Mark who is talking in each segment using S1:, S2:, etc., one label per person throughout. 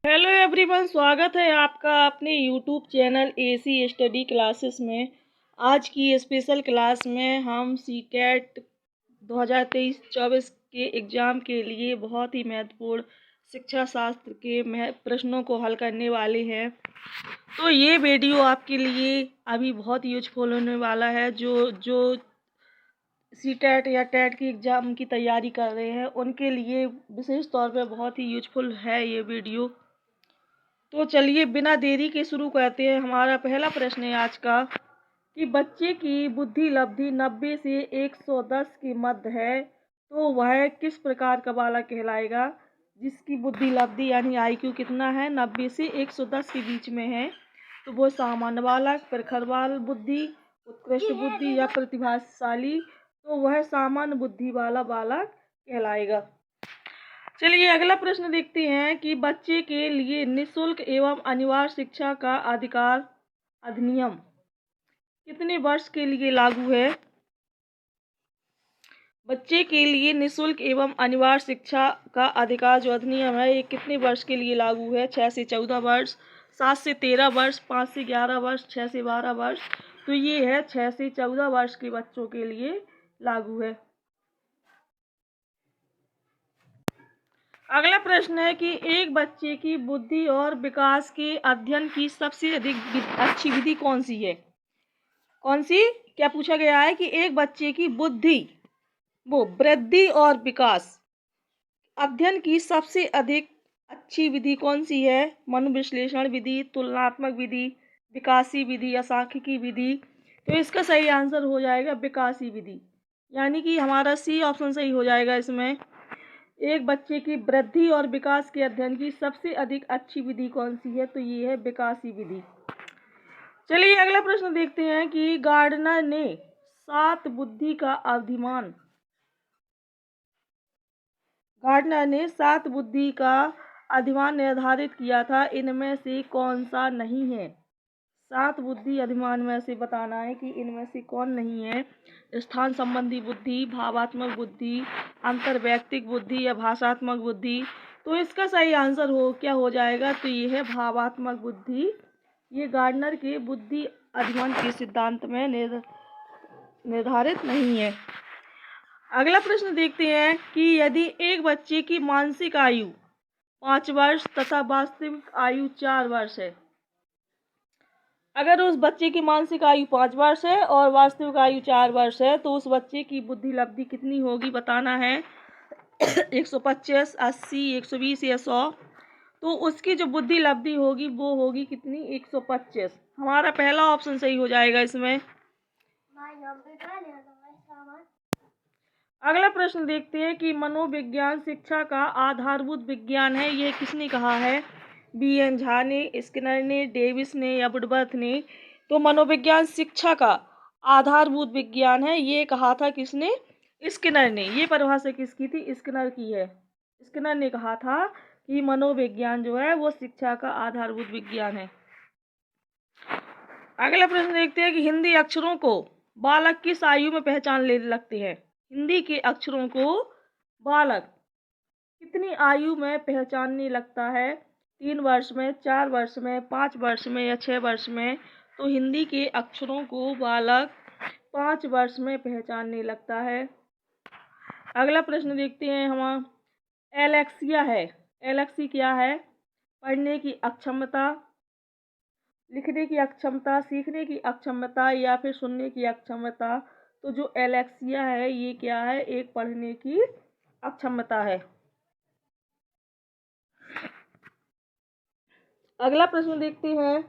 S1: Hello everyone, स्वागत है आपका अपने YouTube channel AC study classes में। आज की स्पेशल क्लास में हम सीटेट 2023-24 के एग्ज़ाम के लिए बहुत ही महत्वपूर्ण शिक्षा शास्त्र के प्रश्नों को हल करने वाले हैं। तो ये वीडियो आपके लिए अभी बहुत यूजफुल होने वाला है। जो सीटेट या टेट की एग्ज़ाम की तैयारी कर रहे हैं उनके लिए विशेष तौर पे बहुत ही यूजफुल है ये वीडियो। तो चलिए बिना देरी के शुरू करते हैं। हमारा पहला प्रश्न है आज का कि बच्चे की बुद्धि लब्धि 90 से 110 के मध्य है तो वह किस प्रकार का बालक कहलाएगा। जिसकी बुद्धि लब्धि यानी आईक्यू कितना है, 90 से 110 के बीच में है, तो वो सामान्य बालक, प्रखर बाल बुद्धि, उत्कृष्ट बुद्धि या प्रतिभाशाली, तो वह सामान्य बुद्धि वाला बालक कहलाएगा। चलिए अगला प्रश्न देखते हैं कि बच्चे के लिए निःशुल्क एवं अनिवार्य शिक्षा का अधिकार अधिनियम कितने वर्ष के लिए लागू है। बच्चे के लिए निःशुल्क एवं अनिवार्य शिक्षा का अधिकार जो अधिनियम है ये कितने वर्ष के लिए लागू है। 6 से 14 वर्ष, 7 से 13 वर्ष, 5 से 11 वर्ष, 6 से 12 वर्ष। तो ये है 6 से 14 वर्ष के बच्चों के लिए लागू है। अगला प्रश्न है कि एक बच्चे की बुद्धि और विकास के अध्ययन की सबसे अधिक अच्छी विधि कौन सी है। कौन सी, क्या पूछा गया है कि एक बच्चे की बुद्धि, वो वृद्धि और विकास अध्ययन की सबसे अधिक अच्छी विधि कौन सी है। मनोविश्लेषण विधि, तुलनात्मक विधि, विकासी विधि या सांख्यिकी विधि। तो इसका सही आंसर हो जाएगा विकासी विधि, यानी कि हमारा सी ऑप्शन सही हो जाएगा इसमें। एक बच्चे की वृद्धि और विकास के अध्ययन की सबसे अधिक अच्छी विधि कौन सी है, तो ये है विकासी विधि। चलिए अगला प्रश्न देखते हैं कि गार्डनर ने 7 बुद्धि का अधिमान निर्धारित किया था, इनमें से कौन सा नहीं है। 7 बुद्धि अधिमान में से बताना है कि इनमें से कौन नहीं है। स्थान संबंधी बुद्धि, भावात्मक बुद्धि, अंतर्वैयक्तिक बुद्धि या भाषात्मक बुद्धि। तो इसका सही आंसर क्या हो जाएगा, तो ये है भावात्मक बुद्धि। ये गार्डनर के बुद्धि अधिमान के सिद्धांत में निर्धारित नहीं है। अगला प्रश्न देखते हैं कि यदि एक बच्चे की मानसिक आयु 5 वर्ष तथा वास्तविक आयु 4 वर्ष है, अगर उस बच्चे की मानसिक आयु 5 वर्ष है और वास्तविक आयु 4 वर्ष है तो उस बच्चे की बुद्धि लब्धि कितनी होगी बताना है। 125, 80, 120 या 100। तो उसकी जो बुद्धि लब्धि होगी वो होगी कितनी, 125। हमारा पहला ऑप्शन सही हो जाएगा इसमें। अगला प्रश्न देखते हैं कि मनोविज्ञान शिक्षा का आधारभूत विज्ञान है, ये किसने कहा है। बी.एन. झा ने, स्किनर ने, डेविस ने या वुडवर्थ ने। तो मनोविज्ञान शिक्षा का आधारभूत विज्ञान है, ये कहा था किसने, स्किनर ने। ये परिभाषा किसकी थी, स्किनर की है। स्किनर ने कहा था कि मनोविज्ञान जो है वो शिक्षा का आधारभूत विज्ञान है। अगला प्रश्न देखते हैं कि हिंदी अक्षरों को बालक किस आयु में पहचान ले लगते हैं। हिंदी के अक्षरों को बालक कितनी आयु में पहचानने लगता है। 3 वर्ष में, 4 वर्ष में, 5 वर्ष में या 6 वर्ष में। तो हिंदी के अक्षरों को बालक 5 वर्ष में पहचानने लगता है। अगला प्रश्न देखते हैं हम, एलेक्सिया है। एलेक्सी क्या है, पढ़ने की अक्षमता, लिखने की अक्षमता, सीखने की अक्षमता या फिर सुनने की अक्षमता। तो जो एलेक्सिया है ये क्या है, एक पढ़ने की अक्षमता है। अगला प्रश्न देखते हैं,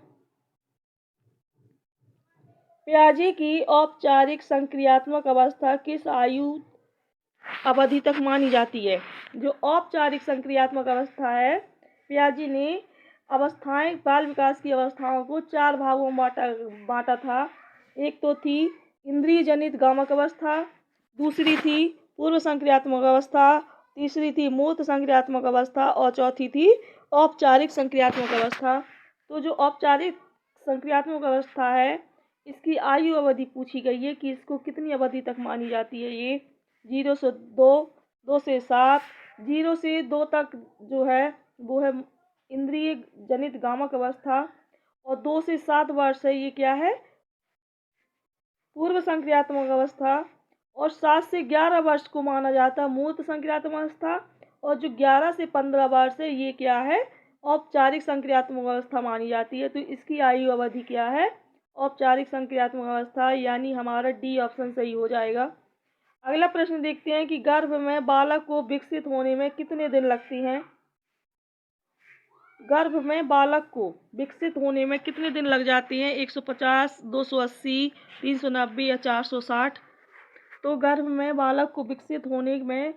S1: पियाजे की औपचारिक संक्रियात्मक अवस्था किस आयु अवधि तक मानी जाती है। जो औपचारिक संक्रियात्मक अवस्था है, पियाजे ने अवस्थाएं, बाल विकास की अवस्थाओं को 4 भागों में बांटा था। एक तो थी इंद्रिय जनित गामक अवस्था, दूसरी थी पूर्व संक्रियात्मक अवस्था, तीसरी थी मूर्त संक्रियात्मक अवस्था और चौथी थी औपचारिक संक्रियात्मक अवस्था। तो जो औपचारिक संक्रियात्मक अवस्था है इसकी आयु अवधि पूछी गई है कि इसको कितनी अवधि तक मानी जाती है। ये 0 से 2, 2 से 7, 0 से 2 तक जो है वो है इंद्रिय जनित गामक अवस्था, और 2 से 7 वर्ष है ये क्या है, पूर्व संक्रियात्मक अवस्था, और 7 से 11 वर्ष को माना जाता है मूर्त संक्रियात्मक अवस्था, और जो 11 से 15 वर्ष है ये क्या है, औपचारिक संक्रियात्मक अवस्था मानी जाती है। तो इसकी आयु अवधि क्या है, औपचारिक संक्रियात्मक अवस्था, यानी हमारा डी ऑप्शन सही हो जाएगा। अगला प्रश्न देखते हैं कि गर्भ में बालक को विकसित होने में कितने दिन लगते हैं। गर्भ में बालक को विकसित होने में कितने दिन लग जाते हैं, 150, 280, 390 या 460। तो गर्भ में बालक को विकसित होने में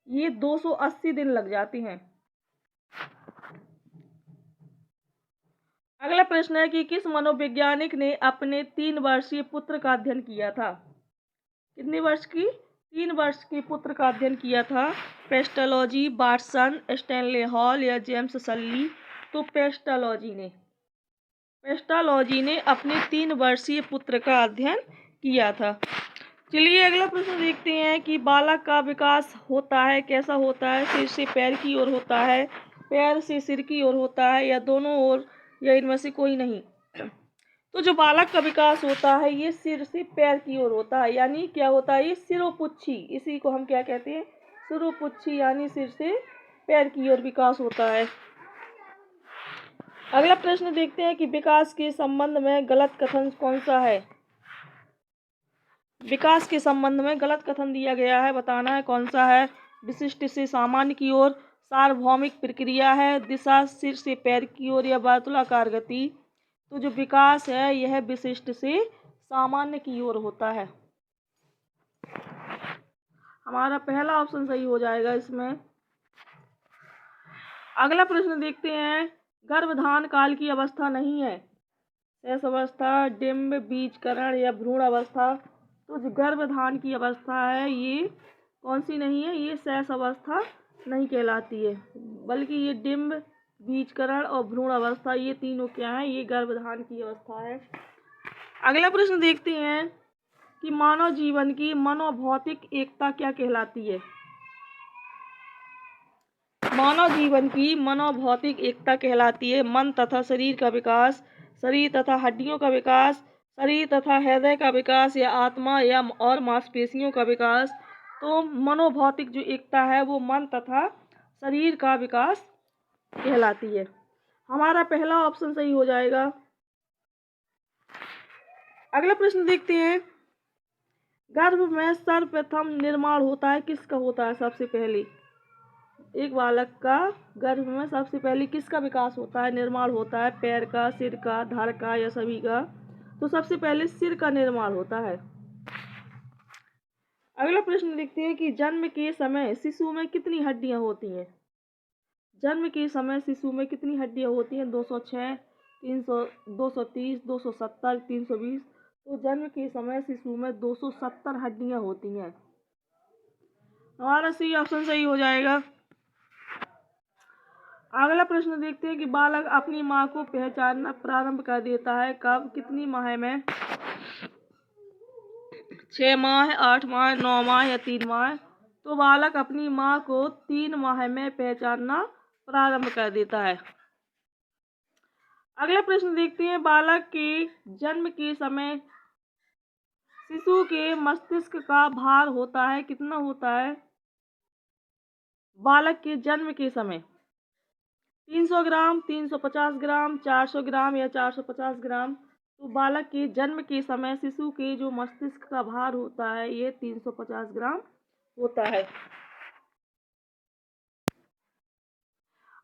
S1: ये 280 दिन लग जाते हैं। अगला प्रश्न है कि किस मनोवैज्ञानिक ने अपने 3 वर्षीय पुत्र का अध्ययन किया था। कितने वर्ष की, 3 वर्ष के पुत्र का अध्ययन किया था। पेस्टोलॉजी, वाटसन, स्टैनले हॉल या जेम्स सल्ली। तो पेस्टोलॉजी ने अपने 3 वर्षीय पुत्र का अध्ययन किया था। चलिए अगला प्रश्न देखते हैं कि बालक का विकास होता है, कैसा होता है, सिर से पैर की ओर होता है, पैर से सिर की ओर होता है, या दोनों ओर, या इनमें से कोई नहीं। तो जो बालक का विकास होता है ये सिर से पैर की ओर होता है, यानी क्या होता है, ये सिरोपुच्छी, इसी को हम क्या कहते हैं, सिरोपुच्छी, यानी सिर से पैर की ओर विकास होता है। अगला प्रश्न देखते हैं कि विकास के संबंध में गलत कथन कौन सा है। विकास के संबंध में गलत कथन दिया गया है, बताना है कौन सा है। विशिष्ट से सामान्य की ओर, सार्वभौमिक प्रक्रिया है, दिशा सिर से पैर की ओर, या वर्तुलाकार गति। तो जो विकास है यह विशिष्ट से सामान्य की ओर होता है। हमारा पहला ऑप्शन सही हो जाएगा इसमें। अगला प्रश्न देखते हैं, गर्भधान काल की अवस्था नहीं है, शेष अवस्था, डिम्ब, बीजकरण या भ्रूण अवस्था। तो जो गर्भधान की अवस्था है ये कौन सी नहीं है, ये शेष अवस्था नहीं कहलाती है, बल्कि ये डिम्ब, बीजकरण और भ्रूण अवस्था, ये तीनों क्या है, ये गर्भधान की अवस्था है। अगला प्रश्न देखते हैं कि मानव जीवन की मनोभौतिक एकता क्या कहलाती है। मानव जीवन की मनोभौतिक एकता कहलाती है मन तथा शरीर का विकास, शरीर तथा हड्डियों का विकास, शरीर तथा हृदय का विकास, या आत्मा या और मांसपेशियों का विकास। तो मनोभौतिक जो एकता है वो मन तथा शरीर का विकास कहलाती है। हमारा पहला ऑप्शन सही हो जाएगा। अगला प्रश्न देखते हैं, गर्भ में सर्वप्रथम निर्माण होता है किसका होता है, सबसे पहले एक बालक का गर्भ में सबसे पहले किसका विकास होता है, निर्माण होता है, पैर का, सिर का, धड़ का, या सभी का। तो सबसे पहले सिर का निर्माण होता है। अगला प्रश्न देखते हैं कि जन्म के समय शिशु में कितनी हड्डियां होती हैं। जन्म के समय शिशु में कितनी हड्डियां होती हैं, 206, 300, 230, 270, 320। तो जन्म के समय शिशु में 270 हड्डियां होती हैं। हमारा सी ऑप्शन सही हो जाएगा। अगला प्रश्न देखते हैं कि बालक अपनी माँ को पहचानना प्रारंभ कर देता है कब, कितनी माह में, 6 माह, 8 माह, 9 माह या 3 माह। तो बालक अपनी माँ को 3 माह में पहचानना प्रारंभ कर देता है। अगला प्रश्न देखते हैं, बालक के जन्म के समय शिशु के मस्तिष्क का भार होता है, कितना होता है। बालक के जन्म के समय 300 ग्राम, 350 ग्राम, 400 ग्राम या 450 ग्राम। तो बालक के जन्म के समय शिशु के जो मस्तिष्क का भार होता है ये 350 ग्राम होता है।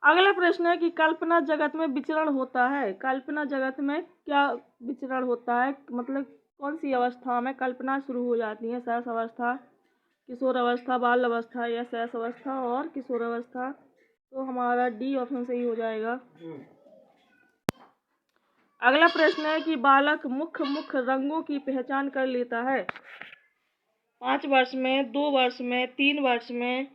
S1: अगला प्रश्न है कि कल्पना जगत में विचरण होता है। कल्पना जगत में क्या विचरण होता है, मतलब कौन सी अवस्था में कल्पना शुरू हो जाती है, शेष अवस्था, किशोर अवस्था, बाल अवस्था, या शेष अवस्था और किशोर अवस्था। तो हमारा डी ऑप्शन सही हो जाएगा। अगला प्रश्न है कि बालक मुख्य रंगों की पहचान कर लेता है 5 वर्ष में, 2 वर्ष में, 3 वर्ष में,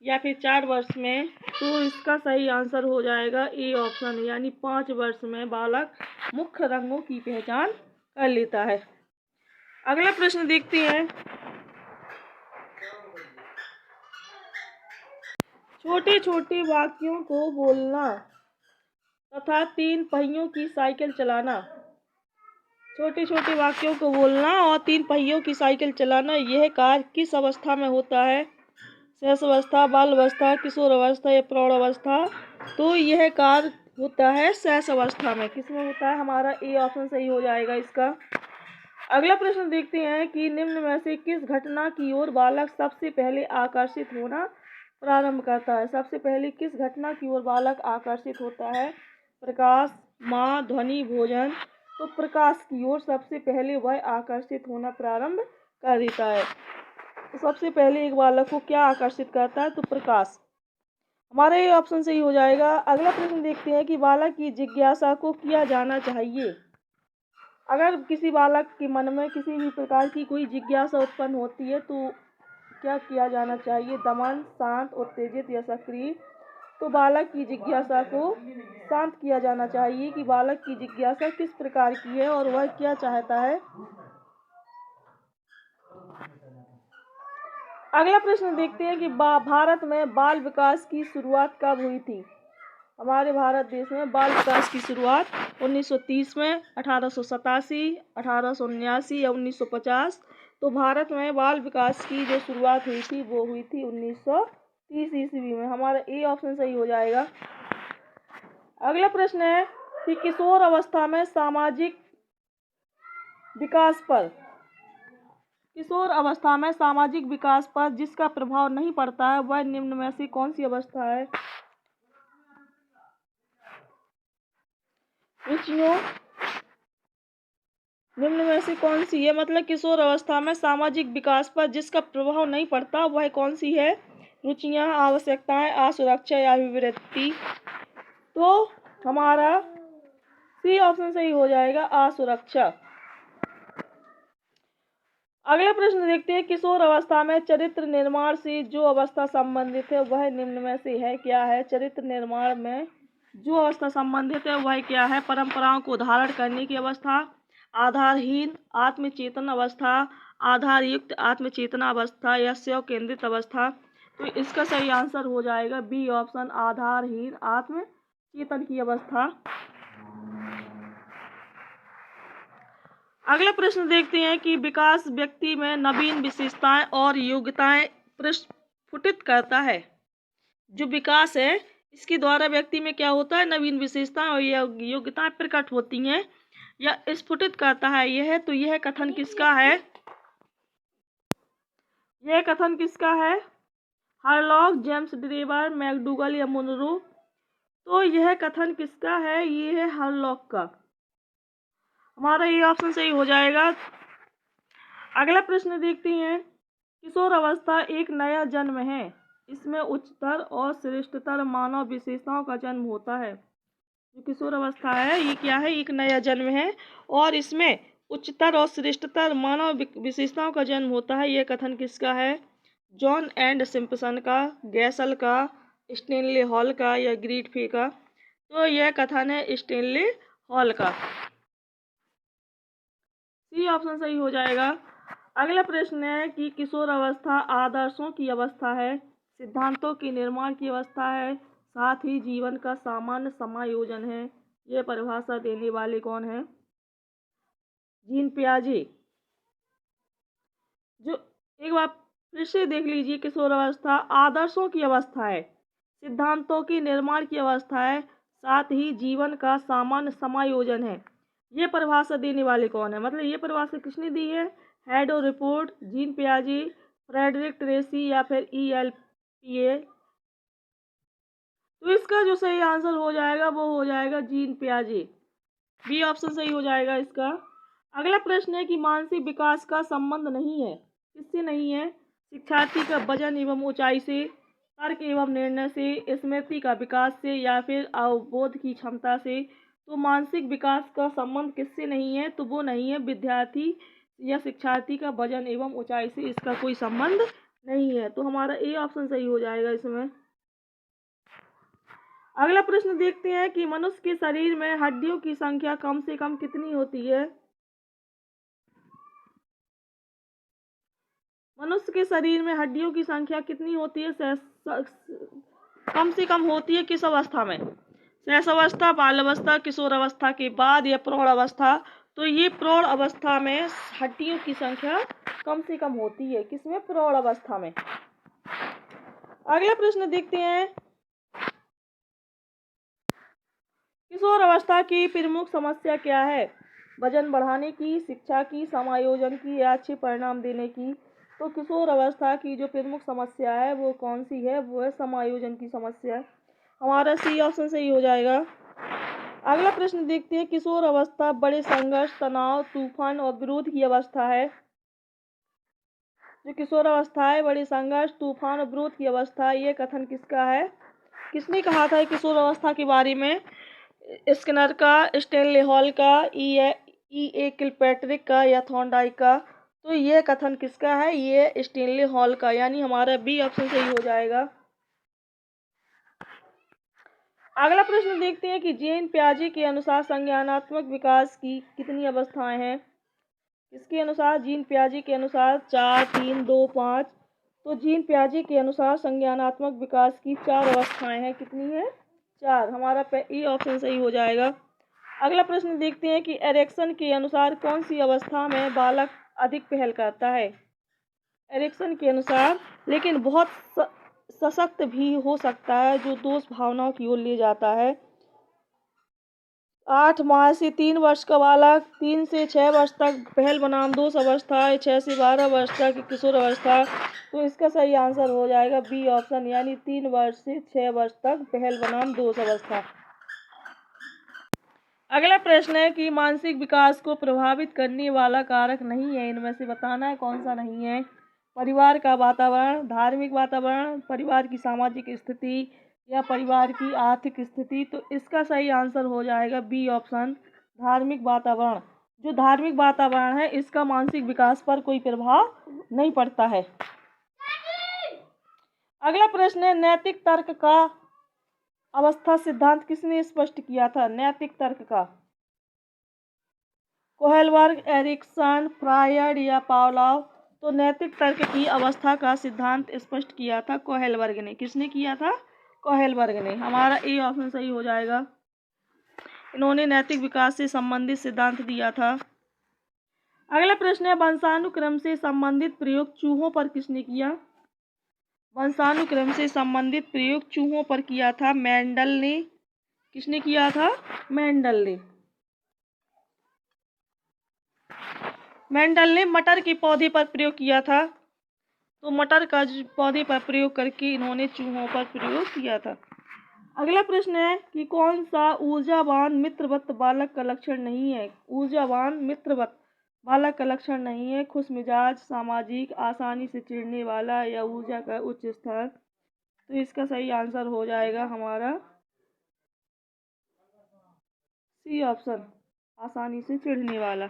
S1: या फिर 4 वर्ष में। तो इसका सही आंसर हो जाएगा ए ऑप्शन, यानी 5 वर्ष में बालक मुख्य रंगों की पहचान कर लेता है। अगला प्रश्न देखते हैं, छोटे छोटे वाक्यों को बोलना तथा 3 पहियों की साइकिल चलाना। छोटे छोटे वाक्यों को बोलना और 3 पहियों की साइकिल चलाना। यह कार्य किस अवस्था में होता है? शैशवावस्था, बाल अवस्था, किशोर अवस्था या प्रौढ़ अवस्था? तो यह कार्य होता है शैशवावस्था में। किसमें होता है? हमारा ए ऑप्शन सही हो जाएगा इसका। अगला प्रश्न देखते हैं कि निम्न में से किस घटना की ओर बालक सबसे पहले आकर्षित होना प्रारंभ करता है? सबसे पहले किस घटना की ओर बालक आकर्षित होता है? प्रकाश, माँ, ध्वनि, भोजन। तो प्रकाश की ओर सबसे पहले वह आकर्षित होना प्रारंभ कर देता है। तो सबसे पहले एक बालक को क्या आकर्षित करता है? तो प्रकाश। हमारा ये ऑप्शन सही हो जाएगा। अगला प्रश्न देखते हैं कि बालक की जिज्ञासा को किया जाना चाहिए। अगर किसी बालक के मन में किसी भी प्रकार की कोई जिज्ञासा उत्पन्न होती है तो क्या किया जाना चाहिए? दमन, शांत, उत्तेजित या सक्रिय? तो बालक की जिज्ञासा को शांत किया जाना चाहिए कि बालक की जिज्ञासा किस प्रकार की है और वह क्या चाहता है। अगला प्रश्न देखते हैं कि भारत में बाल विकास की शुरुआत कब हुई थी? हमारे भारत देश में बाल विकास की शुरुआत 1930 में, 1887, 1879 या 1950। तो भारत में बाल विकास की जो शुरुआत हुई थी वो हुई थी 1930 ईस्वी में। हमारा ए ऑप्शन सही हो जाएगा। अगला प्रश्न है कि किशोर अवस्था में सामाजिक विकास पर जिसका प्रभाव नहीं पड़ता है वह निम्न में से कौन सी अवस्था है? रुचियों निम्न में से कौन सी है? मतलब किशोर अवस्था में सामाजिक विकास पर जिसका प्रभाव नहीं पड़ता वह कौन सी है? रुचियां, आवश्यकताएं, असुरक्षा या अभिवृत्ति। तो हमारा सी ऑप्शन सही हो जाएगा, असुरक्षा। अगला प्रश्न देखते हैं किशोर अवस्था में चरित्र निर्माण से जो अवस्था संबंधित है वह निम्न में से है क्या है? चरित्र निर्माण में जो अवस्था संबंधित है वह क्या है? परंपराओं को धारण करने की अवस्था, आधारहीन आत्मचेतन अवस्था, आधारयुक्त आत्मचेतना अवस्था या स्व केंद्रित अवस्था। तो इसका सही आंसर हो जाएगा बी ऑप्शन, आधारहीन आत्मचेतन की अवस्था। अगला प्रश्न देखते हैं कि विकास व्यक्ति में नवीन विशेषताएं और योग्यताएं प्रस्फुटित करता है। जो विकास है इसके द्वारा व्यक्ति में क्या होता है? नवीन विशेषताएं और योग्यताएं प्रकट होती हैं या स्फुटित करता है। यह कथन किसका है? यह कथन किसका है? हरलॉक, जेम्स ड्रेवर, मैकडूगल या मुनरो। तो यह कथन किसका है? ये है हरलॉक का। हमारा ये ऑप्शन सही हो जाएगा। अगला प्रश्न देखते हैं किशोर अवस्था एक नया जन्म है। इसमें उच्चतर और श्रेष्ठतर मानव विशेषताओं का जन्म होता है। जो किशोर अवस्था है ये क्या है? एक नया जन्म है और इसमें उच्चतर और श्रेष्ठतर मानव विशेषताओं का जन्म होता है। यह कथन किसका है? जॉन एंड सिम्पसन का, गैसल का, स्टेनले हॉल का या ग्रीडफे का? तो यह कथन है स्टेनले हॉल का। सी ऑप्शन सही हो जाएगा। अगला प्रश्न है कि किशोर अवस्था आदर्शों की अवस्था है, सिद्धांतों के निर्माण की अवस्था है, साथ ही जीवन का सामान्य समायोजन है। यह परिभाषा देने वाले कौन है? जीन पियाजे। जो एक बार फिर से देख लीजिए, किशोर अवस्था आदर्शों की अवस्था है, सिद्धांतों के निर्माण की अवस्था है, साथ ही जीवन का सामान्य समायोजन है। ये परिभाषा देने वाले कौन है? मतलब ये परिभाषा किसने दी है? हेडो रिपोर्ट, जीन पियाजे, फ्रेडरिक ट्रेसी या फिर ELPA। तो इसका जो सही आंसर हो जाएगा वो हो जाएगा जीन पियाजे। बी ऑप्शन सही हो जाएगा इसका। अगला प्रश्न है कि मानसिक विकास का संबंध नहीं है, किससे नहीं है? शिक्षार्थी का वजन एवं ऊंचाई से, तर्क एवं निर्णय से, स्मृति का विकास से या फिर अवबोध की क्षमता से। तो मानसिक विकास का संबंध किससे नहीं है? तो वो नहीं है विद्यार्थी या शिक्षार्थी का वजन एवं ऊंचाई से, इसका कोई संबंध नहीं है। तो हमारा ए ऑप्शन सही हो जाएगा इसमें। अगला प्रश्न देखते हैं कि मनुष्य के शरीर में हड्डियों की संख्या कम से कम कितनी होती है? मनुष्य के शरीर में हड्डियों की संख्या कितनी होती है? कम से कम होती है किस अवस्था में? शैशवावस्था, बाल्यावस्था, किशोरावस्था के बाद या प्रौढ़ अवस्था। तो ये प्रौढ़ अवस्था में हड्डियों की संख्या कम से कम होती है। किसमें? प्रौढ़ अवस्था में। अगला प्रश्न देखते हैं, किशोर अवस्था की प्रमुख समस्या क्या है? वजन बढ़ाने की, शिक्षा की, समायोजन की या अच्छे परिणाम देने की? तो किशोर अवस्था की जो प्रमुख समस्या है वो कौन सी है? वो है समायोजन की समस्या। हमारा सी ऑप्शन सही हो जाएगा। अगला प्रश्न देखते हैं, किशोर अवस्था बड़े संघर्ष, तनाव, तूफान और विरोध की अवस्था है। जो किशोर अवस्था है बड़े संघर्ष, तूफान और विरोध की अवस्था, ये कथन किसका है? किसने कहा था किशोर अवस्था के बारे में? स्किनर का, स्टेनले हॉल का, E.A. किलपैट्रिक का या थॉर्नडाइक का? तो ये कथन किसका है? ये स्टेनले हॉल का, यानी हमारा बी ऑप्शन सही हो जाएगा। अगला प्रश्न देखते हैं कि जेन प्याजे के अनुसार संज्ञानात्मक विकास की कितनी अवस्थाएं हैं? इसके अनुसार, जीन प्याजे के अनुसार 4, 3, 2, 5। तो जीन प्याजे के अनुसार संज्ञानात्मक विकास की 4 अवस्थाएं हैं। कितनी है? 4। हमारा ई ऑप्शन सही हो जाएगा। अगला प्रश्न देखते हैं कि एरिक्सन के अनुसार कौन सी अवस्था में बालक अधिक पहल करता है? एरिक्सन के अनुसार, लेकिन बहुत सशक्त भी हो सकता है, जो दोष भावनाओं की ओर ले जाता है। 8 माह से 3 वर्ष का बालक, 3 से 6 वर्ष तक पहल बनाम दोष अवस्था, 6 से 12 वर्ष तक किशोर अवस्था। तो इसका सही आंसर हो जाएगा बी ऑप्शन, यानी 3 वर्ष से 6 वर्ष तक पहल बनाम दोष अवस्था। अगला प्रश्न है कि मानसिक विकास को प्रभावित करने वाला कारक नहीं है, इनमें से बताना है कौन सा नहीं है। परिवार का वातावरण, धार्मिक वातावरण, परिवार की सामाजिक स्थिति या परिवार की आर्थिक स्थिति। तो इसका सही आंसर हो जाएगा बी ऑप्शन, धार्मिक वातावरण। जो धार्मिक वातावरण है इसका मानसिक विकास पर कोई प्रभाव नहीं पड़ता है। अगला प्रश्न है, नैतिक तर्क का अवस्था सिद्धांत किसने स्पष्ट किया था? नैतिक तर्क का कोहेलबर्ग, एरिक्सन, फ्रायड या पावलोव? तो नैतिक तर्क की अवस्था का सिद्धांत स्पष्ट किया था कोहेलबर्ग ने। किसने किया था? कोहेलबर्ग ने। हमारा ए ऑप्शन सही हो जाएगा। इन्होंने नैतिक विकास से संबंधित सिद्धांत दिया था। अगला प्रश्न है, वंशानुक्रम से संबंधित प्रयोग चूहों पर किसने किया? वंशानुक्रम से संबंधित प्रयोग चूहों पर किया था मेंडल ने। किसने किया था? मेंडल ने। मेंडल ने मटर के पौधे पर प्रयोग किया था। तो मटर का पौधे पर प्रयोग करके इन्होंने चूहों पर प्रयोग किया था। अगला प्रश्न है कि कौन सा ऊर्जावान मित्रवत बालक का लक्षण नहीं है? ऊर्जावान मित्रवत बालक का लक्षण नहीं है खुश मिजाज, सामाजिक, आसानी से चिढ़ने वाला या ऊर्जा का उच्च स्तर। तो इसका सही आंसर हो जाएगा हमारा सी ऑप्शन, आसानी से चिढ़ने वाला।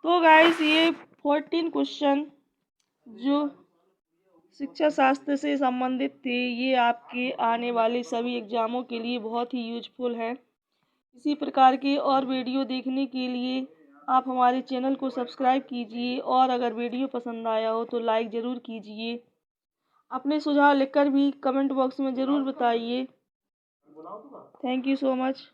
S1: तो गाइस, ये 14 क्वेश्चन जो शिक्षा शास्त्र से संबंधित थे, ये आपके आने वाले सभी एग्जामों के लिए बहुत ही यूजफुल है। इसी प्रकार की और वीडियो देखने के लिए आप हमारे चैनल को सब्सक्राइब कीजिए, और अगर वीडियो पसंद आया हो तो लाइक ज़रूर कीजिए। अपने सुझाव लिखकर भी कमेंट बॉक्स में ज़रूर बताइए। Thank you so much.